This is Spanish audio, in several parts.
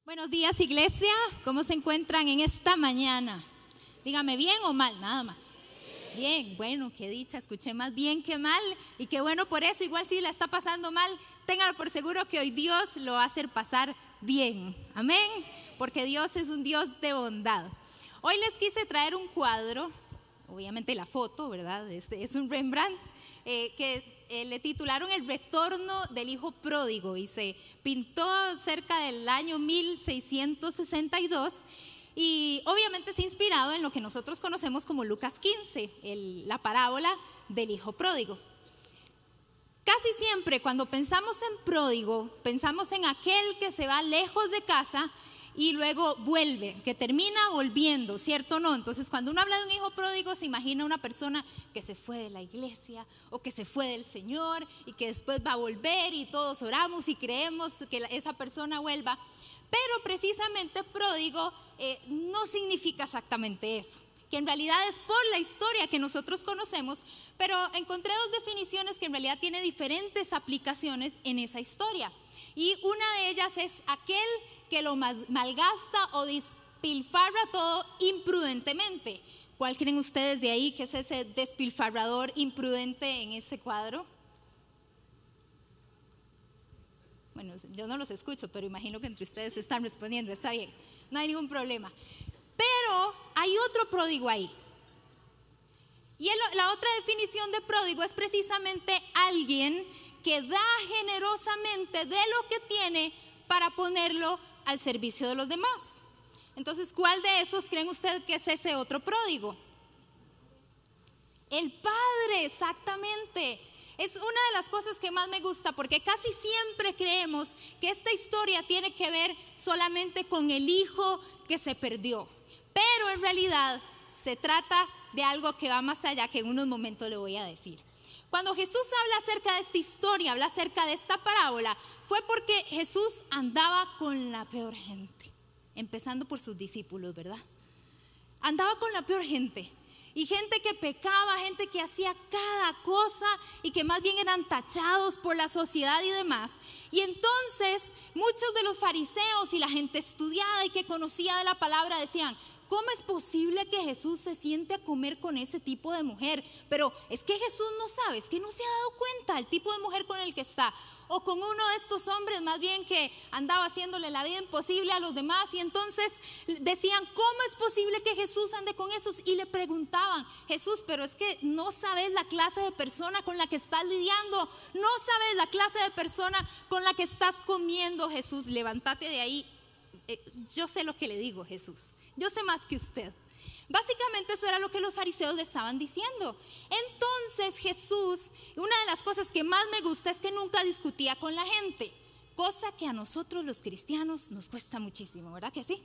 Buenos días, iglesia. ¿Cómo se encuentran en esta mañana? Dígame, ¿bien o mal? Nada más. Bien, bueno, qué dicha, escuché más bien que mal y qué bueno por eso. Igual si la está pasando mal, téngalo por seguro que hoy Dios lo va a hacer pasar bien. Amén, porque Dios es un Dios de bondad. Hoy les quise traer un cuadro, obviamente la foto, ¿verdad? Es un Rembrandt que le titularon El retorno del hijo pródigo y se pintó cerca del año 1662 y obviamente es inspirado en lo que nosotros conocemos como Lucas 15, la parábola del hijo pródigo. Casi siempre cuando pensamos en pródigo, pensamos en aquel que se va lejos de casa y luego vuelve, que termina volviendo, ¿cierto o no? Entonces, cuando uno habla de un hijo pródigo, se imagina una persona que se fue de la iglesia o que se fue del Señor y que después va a volver y todos oramos y creemos que esa persona vuelva. Pero precisamente pródigo no significa exactamente eso, que en realidad es por la historia que nosotros conocemos, pero encontré dos definiciones que en realidad tienen diferentes aplicaciones en esa historia. Y una de ellas es aquel que lo malgasta o despilfarra todo imprudentemente. ¿Cuál creen ustedes de ahí que es ese despilfarrador imprudente en ese cuadro? Bueno, yo no los escucho, pero imagino que entre ustedes están respondiendo, está bien, no hay ningún problema. Pero hay otro pródigo ahí. Y la otra definición de pródigo es precisamente alguien que da generosamente de lo que tiene para ponerlo al servicio de los demás. Entonces, ¿cuál de esos creen ustedes que es ese otro pródigo? El padre, exactamente. Es una de las cosas que más me gusta porque casi siempre creemos que esta historia tiene que ver solamente con el hijo que se perdió. Pero en realidad se trata de algo que va más allá, que en unos momentos le voy a decir. Cuando Jesús habla acerca de esta historia, habla acerca de esta parábola, fue porque Jesús andaba con la peor gente, empezando por sus discípulos, ¿verdad? Andaba con la peor gente. Y gente que pecaba, gente que hacía cada cosa y que más bien eran tachados por la sociedad y demás. Y entonces muchos de los fariseos y la gente estudiada y que conocía de la palabra decían: ¿cómo es posible que Jesús se siente a comer con ese tipo de mujer? Pero es que Jesús no sabe, es que no se ha dado cuenta el tipo de mujer con el que está. O con uno de estos hombres más bien que andaba haciéndole la vida imposible a los demás. Y entonces decían: ¿cómo es posible que Jesús ande con esos? Y le preguntaban: Jesús, pero es que no sabes la clase de persona con la que estás lidiando. No sabes la clase de persona con la que estás comiendo. Jesús, levántate de ahí. Yo sé lo que le digo, Jesús. Yo sé más que usted. Básicamente eso era lo que los fariseos le estaban diciendo. Entonces Jesús, una de las cosas que más me gusta es que nunca discutía con la gente, cosa que a nosotros los cristianos nos cuesta muchísimo, ¿verdad que sí?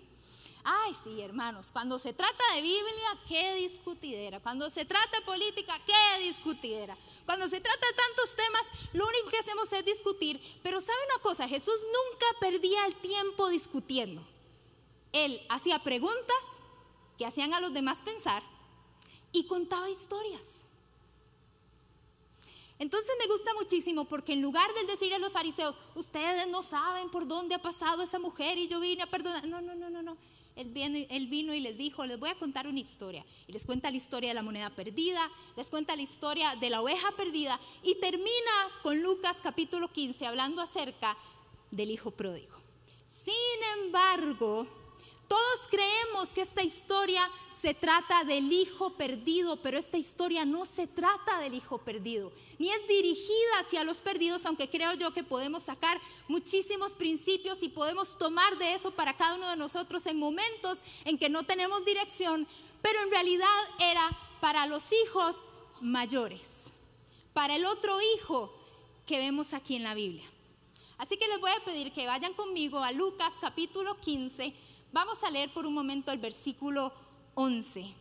Ay, sí, hermanos, cuando se trata de Biblia, qué discutidera. Cuando se trata de política, qué discutidera. Cuando se trata de tantos temas, lo único que hacemos es discutir. Pero ¿sabe una cosa? Jesús nunca perdía el tiempo discutiendo. Él hacía preguntas que hacían a los demás pensar y contaba historias. Entonces me gusta muchísimo porque en lugar de decirle a los fariseos: ustedes no saben por dónde ha pasado esa mujer y yo vine a perdonar. No. Él vino y les dijo: les voy a contar una historia. Y les cuenta la historia de la moneda perdida, les cuenta la historia de la oveja perdida y termina con Lucas capítulo 15 hablando acerca del hijo pródigo. Sin embargo, todos creemos que esta historia se trata del hijo perdido, pero esta historia no se trata del hijo perdido, ni es dirigida hacia los perdidos, aunque creo yo que podemos sacar muchísimos principios y podemos tomar de eso para cada uno de nosotros en momentos en que no tenemos dirección, pero en realidad era para los hijos mayores, para el otro hijo que vemos aquí en la Biblia. Así que les voy a pedir que vayan conmigo a Lucas capítulo 15. Vamos a leer por un momento el versículo 11.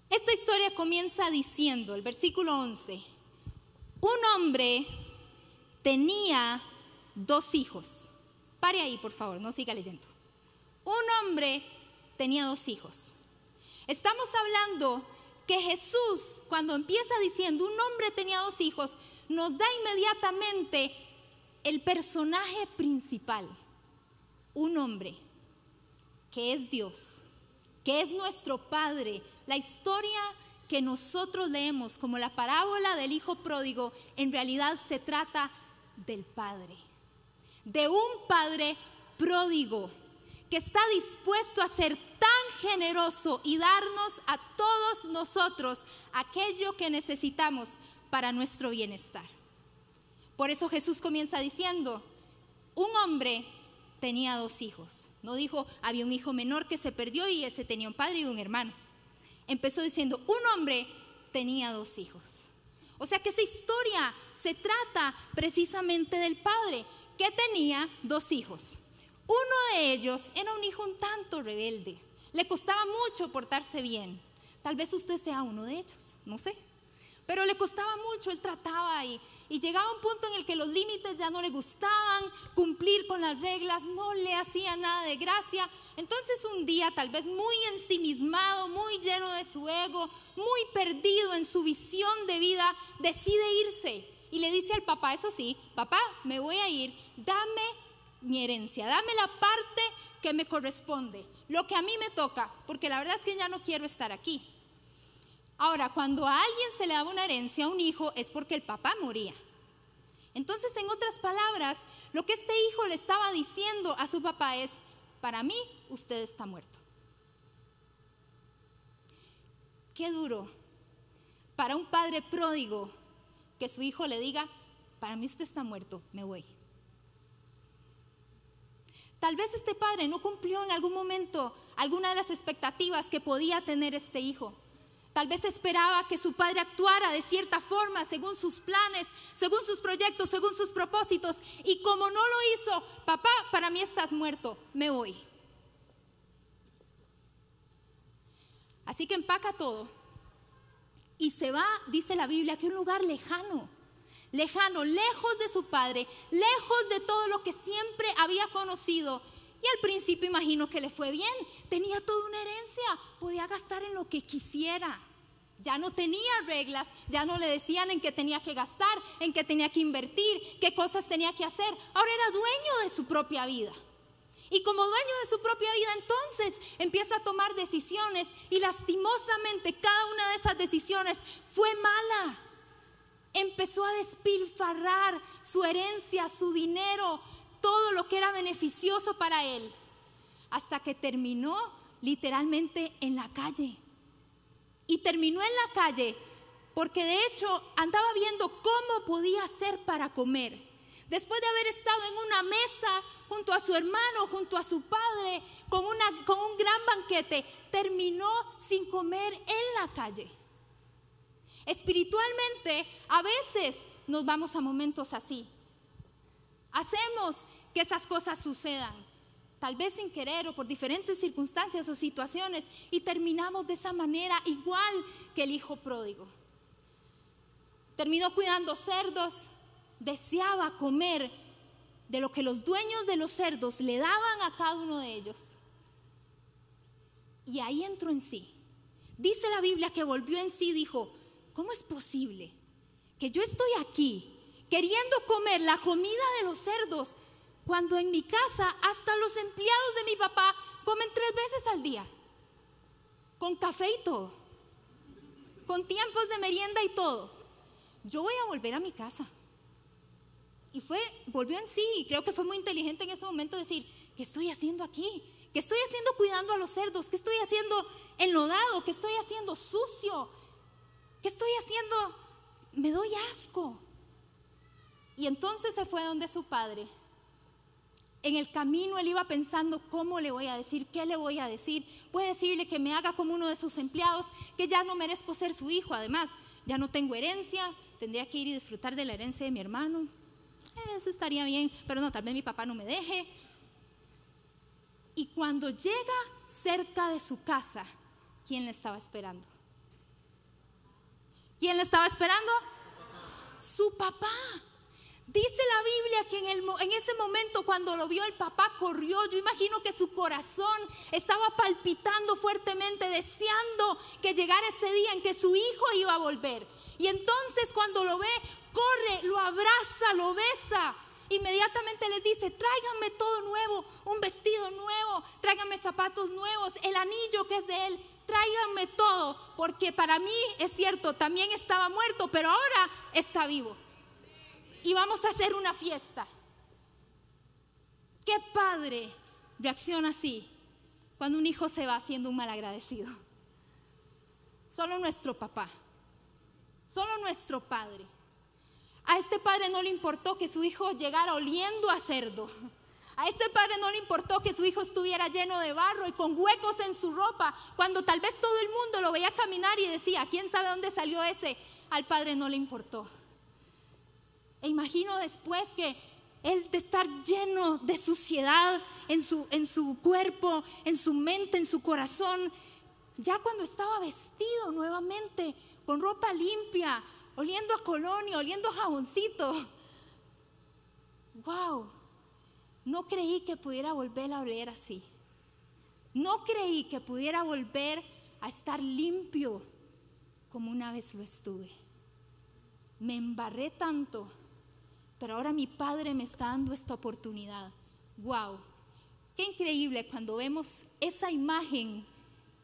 Esta historia comienza diciendo, el versículo 11: un hombre tenía 2 hijos. Pare ahí, por favor, no siga leyendo. Un hombre tenía 2 hijos. Estamos hablando que Jesús, cuando empieza diciendo un hombre tenía 2 hijos, nos da inmediatamente el personaje principal, un hombre que es Dios, que es nuestro Padre. La historia que nosotros leemos como la parábola del hijo pródigo, en realidad se trata del Padre, de un Padre pródigo que está dispuesto a ser tan generoso y darnos a todos nosotros aquello que necesitamos para nuestro bienestar. Por eso Jesús comienza diciendo, un hombre tenía 2 hijos. No dijo, había un hijo menor que se perdió y ese tenía un padre y un hermano. Empezó diciendo, un hombre tenía 2 hijos. O sea que esa historia se trata precisamente del padre que tenía 2 hijos. Uno de ellos era un hijo un tanto rebelde. Le costaba mucho portarse bien. Tal vez usted sea uno de ellos, no sé. Pero le costaba mucho, él trataba y llegaba un punto en el que los límites ya no le gustaban, cumplir con las reglas no le hacía nada de gracia. Entonces un día, tal vez muy ensimismado, muy lleno de su ego, muy perdido en su visión de vida, decide irse y le dice al papá, eso sí, papá, me voy a ir, dame mi herencia, dame la parte que me corresponde, lo que a mí me toca, porque la verdad es que ya no quiero estar aquí. Ahora, cuando a alguien se le daba una herencia a un hijo es porque el papá moría. Entonces, en otras palabras, lo que este hijo le estaba diciendo a su papá es, para mí, usted está muerto. Qué duro para un padre pródigo que su hijo le diga, para mí usted está muerto, me voy. Tal vez este padre no cumplió en algún momento alguna de las expectativas que podía tener este hijo. Tal vez esperaba que su padre actuara de cierta forma, según sus planes, según sus proyectos, según sus propósitos. Y como no lo hizo, papá, para mí estás muerto, me voy. Así que empaca todo y se va, dice la Biblia, que a un lugar lejano, lejos de su padre, lejos de todo lo que siempre había conocido. Y al principio imagino que le fue bien, tenía toda una herencia, podía gastar en lo que quisiera. Ya no tenía reglas, ya no le decían en qué tenía que gastar, en qué tenía que invertir, qué cosas tenía que hacer. Ahora era dueño de su propia vida. Y como dueño de su propia vida, entonces empieza a tomar decisiones y lastimosamente cada una de esas decisiones fue mala. Empezó a despilfarrar su herencia, su dinero, todo lo que era beneficioso para él, hasta que terminó literalmente en la calle. Y terminó en la calle porque de hecho andaba viendo cómo podía hacer para comer. Después de haber estado en una mesa junto a su hermano, junto a su padre, con un gran banquete, terminó sin comer en la calle. Espiritualmente, a veces nos vamos a momentos así. Hacemos que esas cosas sucedan, tal vez sin querer o por diferentes circunstancias o situaciones, y terminamos de esa manera igual que el hijo pródigo. Terminó cuidando cerdos, deseaba comer de lo que los dueños de los cerdos le daban a cada uno de ellos. Y ahí entró en sí. Dice la Biblia que volvió en sí y dijo, ¿cómo es posible que yo estoy aquí queriendo comer la comida de los cerdos cuando en mi casa hasta los empleados de mi papá comen 3 veces al día? Con café y todo, con tiempos de merienda y todo. Yo voy a volver a mi casa. Y volvió en sí, y creo que fue muy inteligente en ese momento decir, ¿qué estoy haciendo aquí? ¿Qué estoy haciendo cuidando a los cerdos? ¿Qué estoy haciendo enlodado? ¿Qué estoy haciendo sucio? ¿Qué estoy haciendo? Me doy asco. Y entonces se fue donde su padre. En el camino él iba pensando, ¿cómo le voy a decir? ¿Qué le voy a decir? Puede decirle que me haga como uno de sus empleados, que ya no merezco ser su hijo. Además, ya no tengo herencia, tendría que ir y disfrutar de la herencia de mi hermano. Eso estaría bien, pero no, tal vez mi papá no me deje. Y cuando llega cerca de su casa, ¿quién le estaba esperando? ¿Quién le estaba esperando? Su papá. Dice la Biblia que en ese momento cuando lo vio el papá corrió. Yo imagino que su corazón estaba palpitando fuertemente, deseando que llegara ese día en que su hijo iba a volver. Y entonces cuando lo ve, corre, lo abraza, lo besa. inmediatamente les dice: tráiganme todo nuevo, un vestido nuevo, tráiganme zapatos nuevos, el anillo que es de él, tráiganme todo, porque para mí es cierto, también estaba muerto, pero ahora está vivo. Y vamos a hacer una fiesta. ¿Qué padre reacciona así cuando un hijo se va siendo un malagradecido? Solo nuestro papá, solo nuestro padre. A este padre no le importó que su hijo llegara oliendo a cerdo. A este padre no le importó que su hijo estuviera lleno de barro y con huecos en su ropa, cuando tal vez todo el mundo lo veía caminar y decía: ¿quién sabe dónde salió ese? Al padre no le importó. E imagino después que él, de estar lleno de suciedad en su cuerpo, en su mente, en su corazón, ya cuando estaba vestido nuevamente, con ropa limpia, oliendo a colonia, oliendo a jaboncito. ¡Wow! No creí que pudiera volver a oler así. No creí que pudiera volver a estar limpio como una vez lo estuve. Me embarré tanto, pero ahora mi padre me está dando esta oportunidad. ¡Wow! Qué increíble cuando vemos esa imagen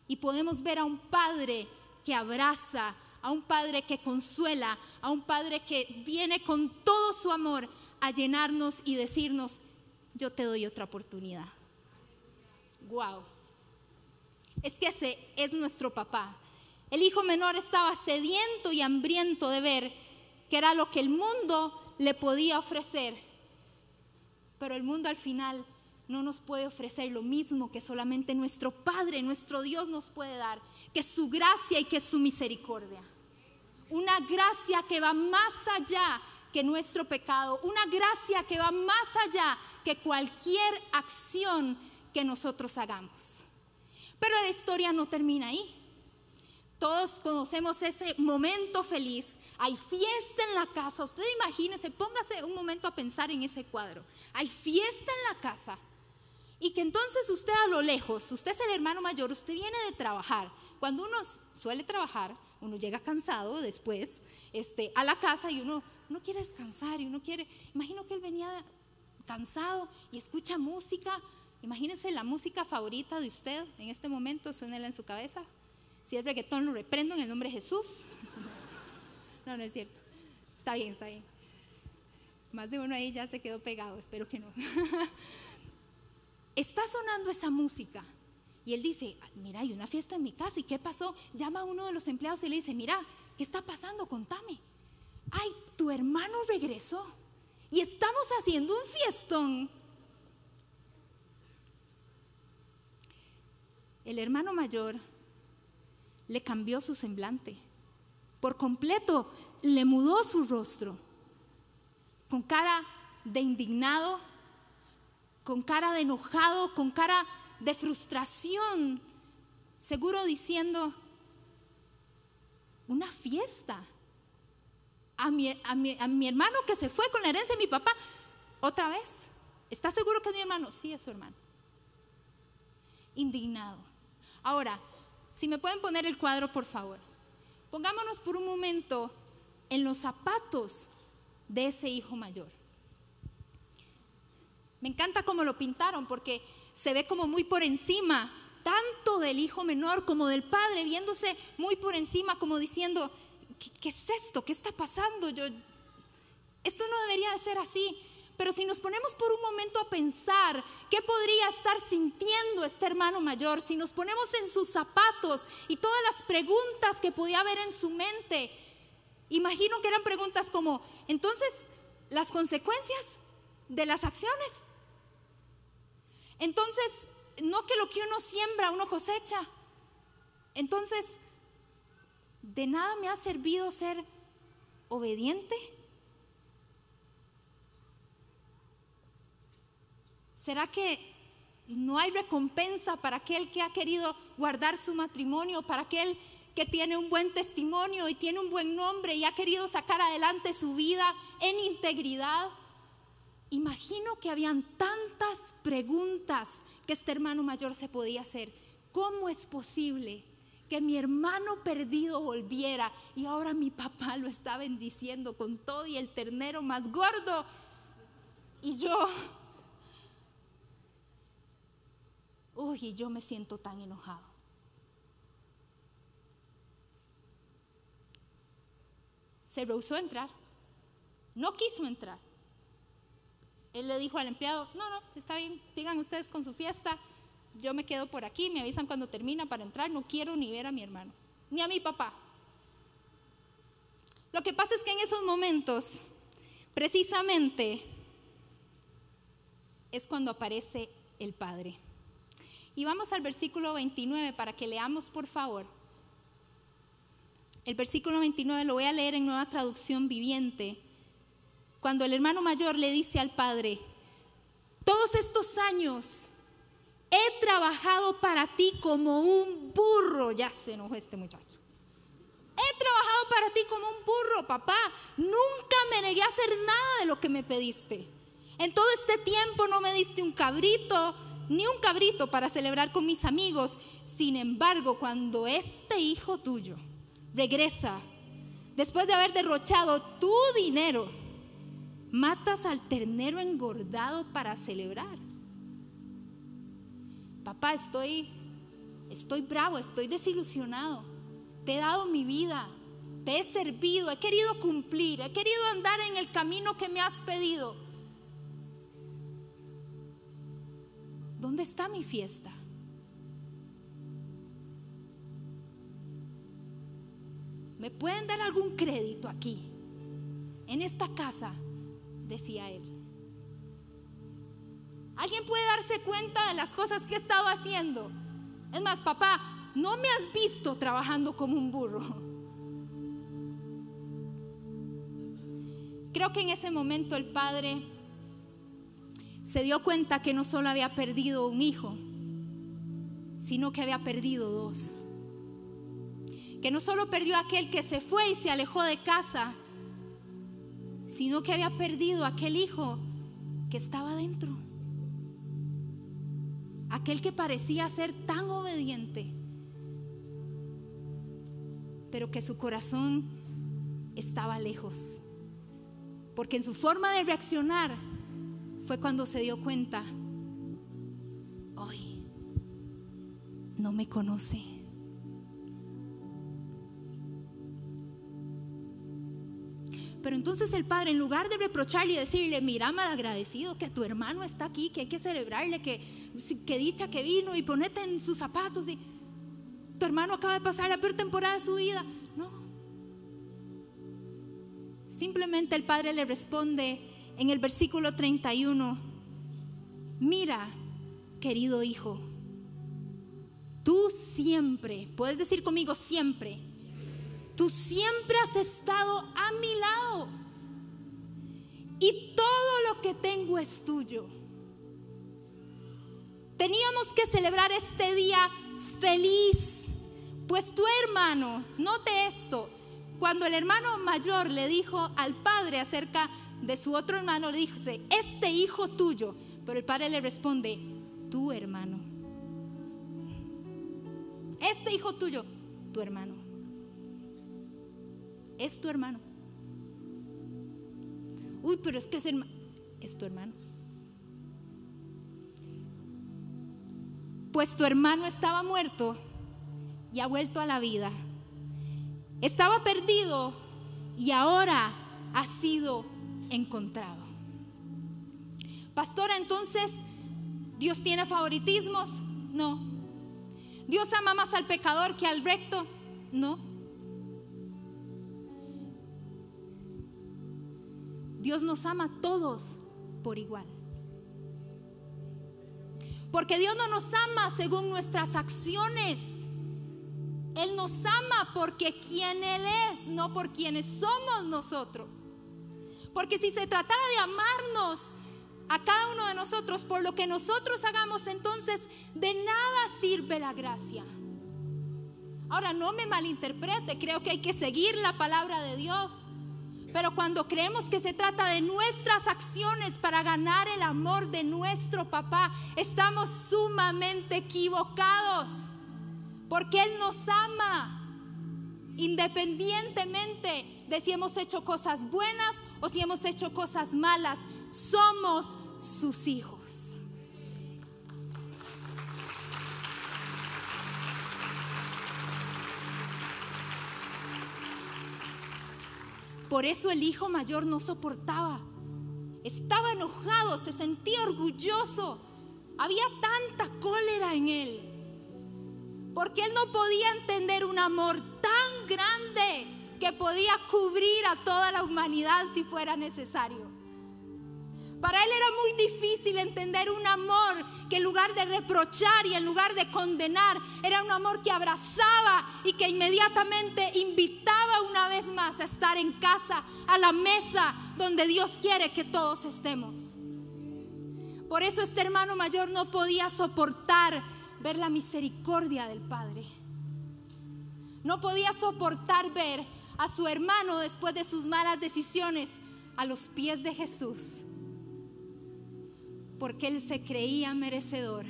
y podemos ver a un padre que abraza, a un padre que consuela, a un padre que viene con todo su amor a llenarnos y decirnos: yo te doy otra oportunidad. ¡Wow! Es que ese es nuestro papá. El hijo menor estaba sediento y hambriento de ver qué era lo que el mundo le podía ofrecer, pero el mundo al final no nos puede ofrecer lo mismo que solamente nuestro Padre, nuestro Dios nos puede dar, que es su gracia y que es su misericordia. Una gracia que va más allá que nuestro pecado, una gracia que va más allá que cualquier acción que nosotros hagamos. Pero la historia no termina ahí. Todos conocemos ese momento feliz. Hay fiesta en la casa. Usted imagínese, póngase un momento a pensar en ese cuadro. Hay fiesta en la casa. Y que entonces usted a lo lejos, usted es el hermano mayor, usted viene de trabajar. Cuando uno suele trabajar, uno llega cansado después a la casa y uno quiere descansar y uno quiere. Imagino que él venía cansado y escucha música. Imagínese la música favorita de usted en este momento, suénela en su cabeza. Si es reggaetón, lo reprendo en el nombre de Jesús. No, no es cierto. Está bien, está bien. Más de uno ahí ya se quedó pegado, espero que no. Está sonando esa música y él dice: mira, hay una fiesta en mi casa. ¿Y qué pasó? Llama a uno de los empleados y le dice: mira, ¿qué está pasando? Contame. Ay, tu hermano regresó y estamos haciendo un fiestón. El hermano mayor le cambió su semblante por completo, le mudó su rostro, con cara de indignado, con cara de enojado, con cara de frustración, seguro diciendo: una fiesta a mi hermano que se fue con la herencia de mi papá, otra vez. ¿Está seguro que es mi hermano? Sí, es su hermano. Indignado. Ahora, si me pueden poner el cuadro, por favor. Pongámonos por un momento en los zapatos de ese hijo mayor. Me encanta cómo lo pintaron, porque se ve como muy por encima, tanto del hijo menor como del padre, viéndose muy por encima, como diciendo: ¿qué es esto? ¿Qué está pasando? Esto no debería de ser así. Pero si nos ponemos por un momento a pensar qué podría estar sintiendo este hermano mayor, si nos ponemos en sus zapatos y todas las preguntas que podía haber en su mente, imagino que eran preguntas como: entonces, ¿las consecuencias de las acciones? Entonces, ¿no que lo que uno siembra, uno cosecha? Entonces, ¿de nada me ha servido ser obediente? ¿Será que no hay recompensa para aquel que ha querido guardar su matrimonio, para aquel que tiene un buen testimonio y tiene un buen nombre y ha querido sacar adelante su vida en integridad? Imagino que habían tantas preguntas que este hermano mayor se podía hacer. ¿Cómo es posible que mi hermano perdido volviera y ahora mi papá lo está bendiciendo con todo y el ternero más gordo? Y yo me siento tan enojado. Se rehusó a entrar, no quiso entrar. Él le dijo al empleado, no, está bien, sigan ustedes con su fiesta, yo me quedo por aquí, me avisan cuando termina para entrar, no quiero ni ver a mi hermano, ni a mi papá. Lo que pasa es que en esos momentos, precisamente, es cuando aparece el Padre. Y vamos al versículo 29 para que leamos, por favor. El versículo 29 lo voy a leer en Nueva Traducción Viviente. Cuando el hermano mayor le dice al padre, todos estos años he trabajado para ti como un burro. Ya se enojó este muchacho. He trabajado para ti como un burro, papá. Nunca me negué a hacer nada de lo que me pediste. En todo este tiempo no me diste un cabrito, ni un cabrito para celebrar con mis amigos. Sin embargo, cuando este hijo tuyo regresa, después de haber derrochado tu dinero, matas al ternero engordado para celebrar. Papá, estoy bravo, estoy desilusionado. Te he dado mi vida, te he servido, he querido cumplir, he querido andar en el camino que me has pedido. ¿Dónde está mi fiesta? ¿Me pueden dar algún crédito aquí, en esta casa? Decía él. ¿Alguien puede darse cuenta de las cosas que he estado haciendo? Es más, papá, no me has visto trabajando como un burro. Creo que en ese momento el padre se dio cuenta que no solo había perdido un hijo, sino que había perdido dos. Que no solo perdió a aquel que se fue y se alejó de casa, sino que había perdido a aquel hijo que estaba dentro. Aquel que parecía ser tan obediente, pero que su corazón estaba lejos. Porque en su forma de reaccionar fue cuando se dio cuenta, hoy no me conoce. Pero entonces el padre, en lugar de reprocharle y decirle, mira, malagradecido, que tu hermano está aquí, que hay que celebrarle, que dicha que vino, y ponete en sus zapatos, y tu hermano acaba de pasar la peor temporada de su vida. No. Simplemente el padre le responde en el versículo 31, mira, querido hijo, tú siempre, puedes decir conmigo siempre, tú siempre has estado a mi lado y todo lo que tengo es tuyo. Teníamos que celebrar este día feliz, pues tu hermano, note esto, cuando el hermano mayor le dijo al padre acerca de su otro hermano, le dice, este hijo tuyo, pero el padre le responde, tu hermano. Este hijo tuyo, tu hermano. Es tu hermano. Uy, pero es que es tu hermano. Pues tu hermano estaba muerto y ha vuelto a la vida. Estaba perdido y ahora ha sido encontrado. Pastora, entonces, ¿Dios tiene favoritismos? No. ¿Dios ama más al pecador que al recto? No. Dios nos ama a todos por igual. Porque Dios no nos ama según nuestras acciones. Él nos ama porque quien Él es, no por quienes somos nosotros. Porque si se tratara de amarnos a cada uno de nosotros por lo que nosotros hagamos, entonces de nada sirve la gracia. Ahora, no me malinterprete, creo que hay que seguir la palabra de Dios. Pero cuando creemos que se trata de nuestras acciones para ganar el amor de nuestro papá, estamos sumamente equivocados. Porque Él nos ama independientemente de si hemos hecho cosas buenas o si hemos hecho cosas malas. somos sus hijos. Por eso el hijo mayor no soportaba. Estaba enojado, se sentía orgulloso. Había tanta cólera en él. Porque él no podía entender un amor tan grande que podía cubrir a toda la humanidad si fuera necesario. Para él era muy difícil entender un amor que en lugar de reprochar y en lugar de condenar, era un amor que abrazaba y que inmediatamente invitaba una vez más a estar en casa, a la mesa donde Dios quiere que todos estemos. Por eso este hermano mayor no podía soportar ver la misericordia del Padre. No podía soportar ver a su hermano después de sus malas decisiones a los pies de Jesús. Porque él se creía merecedor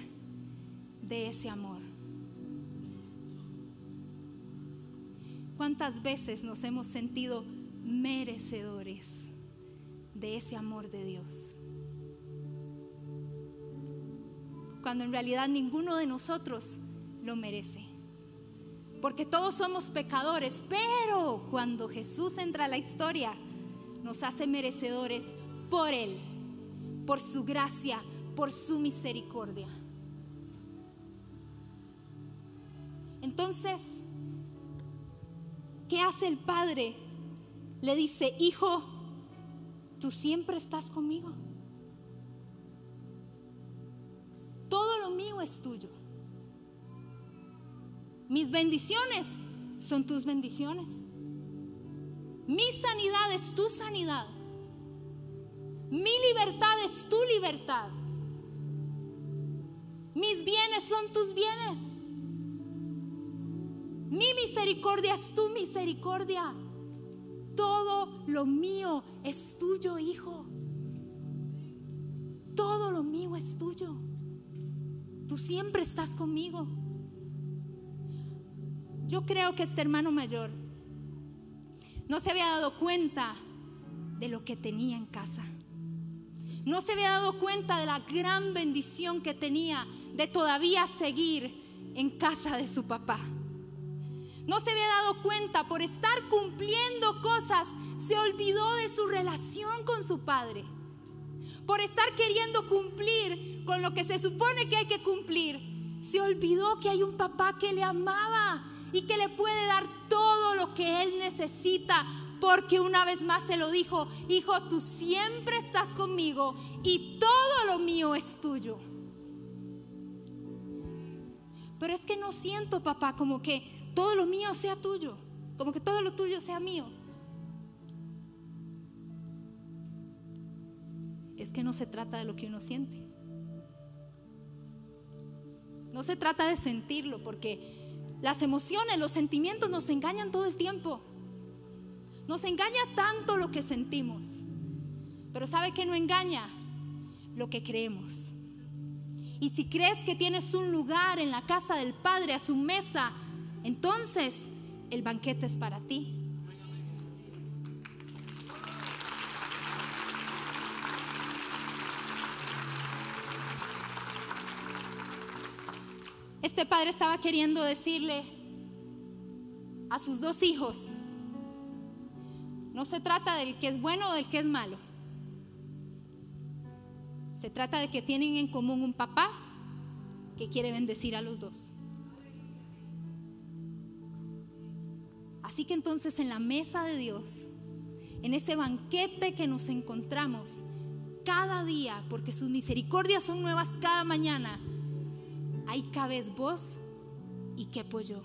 de ese amor. ¿Cuántas veces nos hemos sentido merecedores de ese amor de Dios? Cuando en realidad ninguno de nosotros lo merece. Porque todos somos pecadores, pero cuando Jesús entra a la historia, nos hace merecedores por Él, por su gracia, por su misericordia. Entonces, ¿qué hace el Padre? Le dice: hijo, tú siempre estás conmigo. Todo lo mío es tuyo. Mis bendiciones son tus bendiciones. Mi sanidad es tu sanidad. Mi libertad es tu libertad. Mis bienes son tus bienes. Mi misericordia es tu misericordia. Todo lo mío es tuyo, hijo. Todo lo mío es tuyo. Tú siempre estás conmigo. Yo creo que este hermano mayor no se había dado cuenta de lo que tenía en casa. No se había dado cuenta de la gran bendición que tenía de todavía seguir en casa de su papá. No se había dado cuenta, por estar cumpliendo cosas, se olvidó de su relación con su padre. Por estar queriendo cumplir con lo que se supone que hay que cumplir, se olvidó que hay un papá que le amaba y que le puede dar todo lo que él necesita. Porque una vez más se lo dijo: hijo, tú siempre estás conmigo y todo lo mío es tuyo. Pero es que no siento, papá, como que todo lo mío sea tuyo, como que todo lo tuyo sea mío. Es que no se trata de lo que uno siente. No se trata de sentirlo, porque las emociones, los sentimientos nos engañan todo el tiempo. Nos engaña tanto lo que sentimos. Pero ¿sabe qué no engaña? Lo que creemos. Y si crees que tienes un lugar en la casa del Padre, a su mesa, entonces el banquete es para ti. Este padre estaba queriendo decirle a sus dos hijos: no se trata del que es bueno o del que es malo. Se trata de que tienen en común un papá que quiere bendecir a los dos. Así que entonces en la mesa de Dios, en ese banquete que nos encontramos cada día, porque sus misericordias son nuevas cada mañana, ahí cabes vos y quepo yo.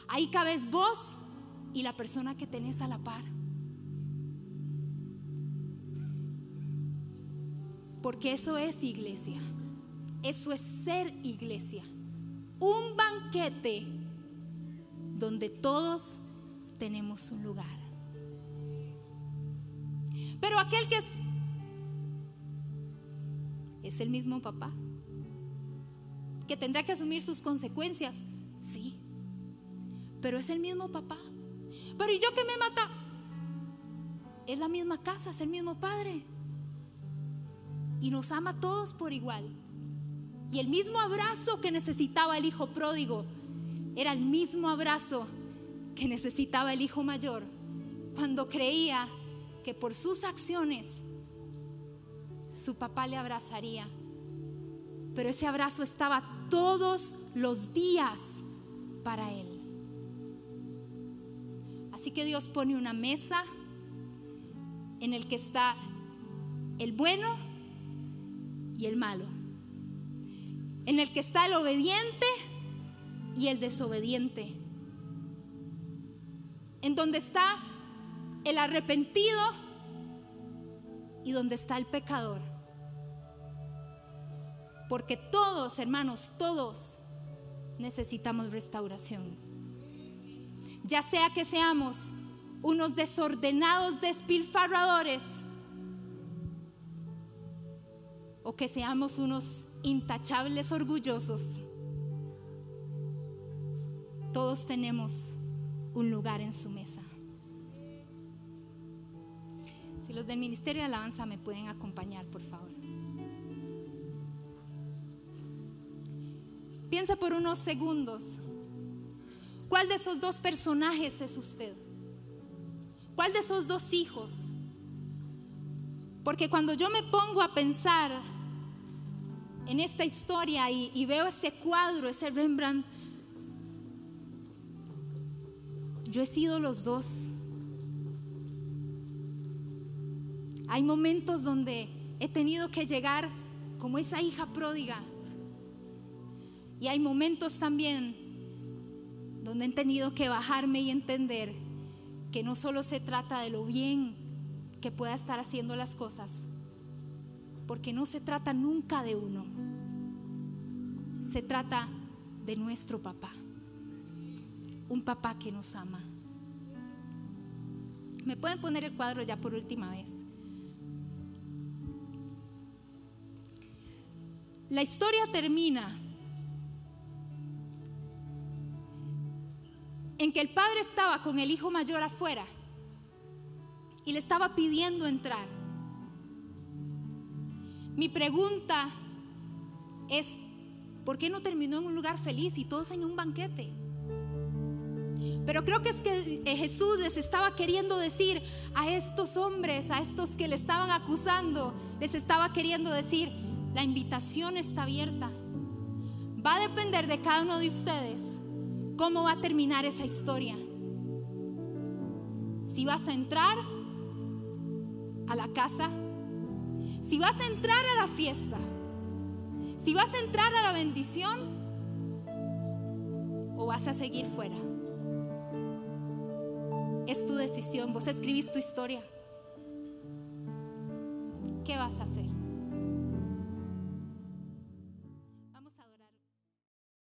Ahí cabes vos y la persona que tenés a la par. Porque eso es iglesia. Eso es ser iglesia. Un banquete donde todos tenemos un lugar. Pero aquel que es el mismo papá, que tendrá que asumir sus consecuencias, sí. Pero es el mismo papá. Pero ¿y yo que me mata? es la misma casa, es el mismo Padre. Y nos ama a todos por igual. Y el mismo abrazo que necesitaba el hijo pródigo era el mismo abrazo que necesitaba el hijo mayor cuando creía que por sus acciones su papá le abrazaría. Pero ese abrazo estaba todos los días para él. Así que Dios pone una mesa en el que está el bueno y el malo, en el que está el obediente y el desobediente, en donde está el arrepentido y donde está el pecador. Porque todos, hermanos, todos necesitamos restauración. Ya sea que seamos unos desordenados despilfarradores o que seamos unos intachables orgullosos, todos tenemos un lugar en su mesa. Si los del Ministerio de Alabanza me pueden acompañar, por favor. Piensa por unos segundos, ¿cuál de esos dos personajes es usted? ¿Cuál de esos dos hijos? Porque cuando yo me pongo a pensar en esta historia y veo ese cuadro, ese Rembrandt, yo he sido los dos. Hay momentos donde he tenido que llegar como esa hija pródiga. Y hay momentos también donde he tenido que bajarme y entender que no solo se trata de lo bien que pueda estar haciendo las cosas, porque no se trata nunca de uno, se trata de nuestro papá, un papá que nos ama. ¿Me pueden poner el cuadro ya por última vez? La historia termina en que el padre estaba con el hijo mayor afuera y le estaba pidiendo entrar. Mi pregunta es, ¿por qué no terminó en un lugar feliz y todos en un banquete? Pero creo que es que Jesús les estaba queriendo decir a estos hombres, a estos que le estaban acusando, les estaba queriendo decir, la invitación está abierta. Va a depender de cada uno de ustedes cómo va a terminar esa historia. Si vas a entrar a la casa, si vas a entrar a la fiesta, si vas a entrar a la bendición o vas a seguir fuera. Es tu decisión, vos escribís tu historia. ¿Qué vas a hacer?